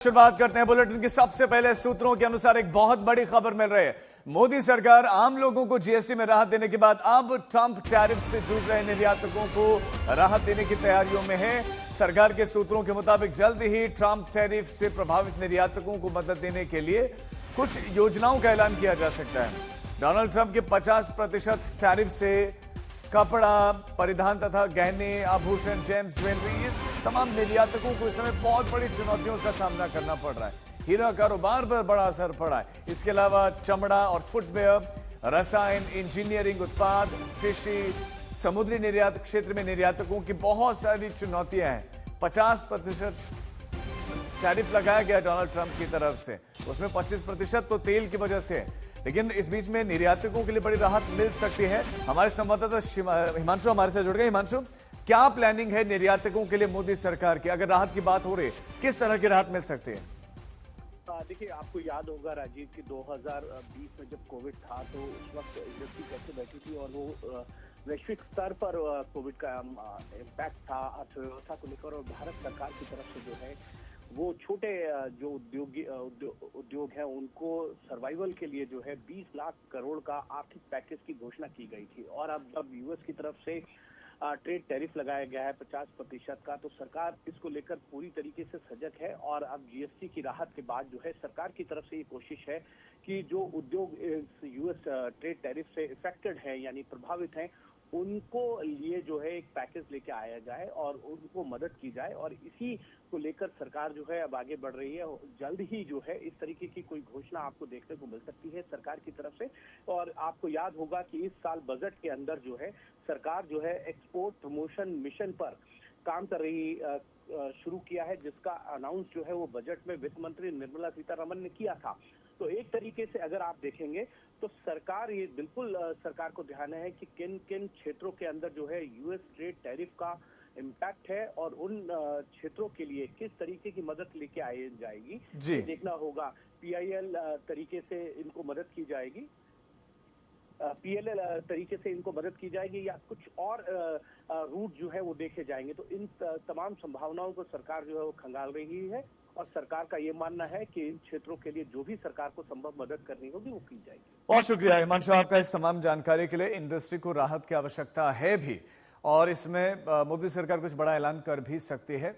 शुरुआत करते हैं बुलेटिन की। सबसे पहले सूत्रों के अनुसार एक बहुत बड़ी खबर मिल रही है। मोदी सरकार आम लोगों को जीएसटी में राहत देने के बाद अब ट्रंप टैरिफ से जूझ रहे निर्यातकों को राहत देने की तैयारियों में है। सरकार के सूत्रों के मुताबिक जल्द ही ट्रंप टैरिफ से प्रभावित निर्यातकों को मदद देने के लिए कुछ योजनाओं का ऐलान किया जा सकता है। डोनाल्ड ट्रंप के 50% टैरिफ से कपड़ा, परिधान तथा गहने, आभूषण, जेम्स, ज्वेलरी, ये तमाम निर्यातकों को इस समय बहुत बड़ी चुनौतियों का सामना करना पड़ रहा है। हीरा कारोबार पर बड़ा असर पड़ा है। इसके अलावा चमड़ा और फुटवेयर, रसायन, इंजीनियरिंग उत्पाद, कृषि, समुद्री निर्यात क्षेत्र में निर्यातकों की बहुत सारी चुनौतियां हैं। 50% टैरिफ लगाया गया डोनाल्ड ट्रंप की तरफ से, उसमें 25% तो तेल की वजह से है। लेकिन इस बीच में निर्यातकों के लिए बड़ी राहत मिल सकती है। हमारे संवाददाता हिमांशु हमारे साथ जुड़ गए। हिमांशु, क्या प्लानिंग है निर्यातकों के लिए मोदी सरकार की? अगर राहत की बात हो रही है, किस तरह की राहत मिल सकती है? देखिए, आपको याद होगा राजीव कि 2020 में जब कोविड था तो उस वक्त इंडस्ट्री कैसे बैठी थी और वो वैश्विक स्तर पर कोविड का इम्पैक्ट था अर्थव्यवस्था को लेकर, और भारत सरकार की तरफ से जो है वो छोटे जो उद्योग हैं उनको सर्वाइवल के लिए जो है 20 लाख करोड़ का आर्थिक पैकेज की घोषणा की गई थी। और अब यूएस की तरफ से ट्रेड टैरिफ लगाया गया है 50% का, तो सरकार इसको लेकर पूरी तरीके से सजग है। और अब जीएसटी की राहत के बाद जो है सरकार की तरफ से ये कोशिश है कि जो उद्योग यूएस ट्रेड टैरिफ से इफेक्टेड है यानी प्रभावित हैं, उनको लिए जो है एक पैकेज लेके आया जाए और उनको मदद की जाए। और इसी को लेकर सरकार जो है अब आगे बढ़ रही है। जल्द ही जो है इस तरीके की कोई घोषणा आपको देखने को मिल सकती है सरकार की तरफ से। और आपको याद होगा कि इस साल बजट के अंदर जो है सरकार जो है एक्सपोर्ट प्रमोशन मिशन पर काम कर रही शुरू किया है, जिसका अनाउंस जो है वो बजट में वित्त मंत्री निर्मला सीतारमण ने किया था। तो एक तरीके से अगर आप देखेंगे तो सरकार ये बिल्कुल सरकार को ध्यान है कि किन किन क्षेत्रों के अंदर जो है यूएस ट्रेड टैरिफ का इम्पैक्ट है और उन क्षेत्रों के लिए किस तरीके की मदद लेके आई जाएगी, ये देखना होगा। पीआईएल तरीके से इनको मदद की जाएगी, पीएलएल तरीके से इनको मदद की जाएगी, या कुछ और रूट जो है वो देखे जाएंगे। तो इन तमाम संभावनाओं को सरकार जो है वो खंगाल रही है और सरकार का ये मानना है कि इन क्षेत्रों के लिए जो भी सरकार को संभव मदद करनी होगी वो की जाएगी। बहुत शुक्रिया हिमांशु आपका इस तमाम जानकारी के लिए। इंडस्ट्री को राहत की आवश्यकता है भी, और इसमें मोदी सरकार कुछ बड़ा ऐलान कर भी सकती है।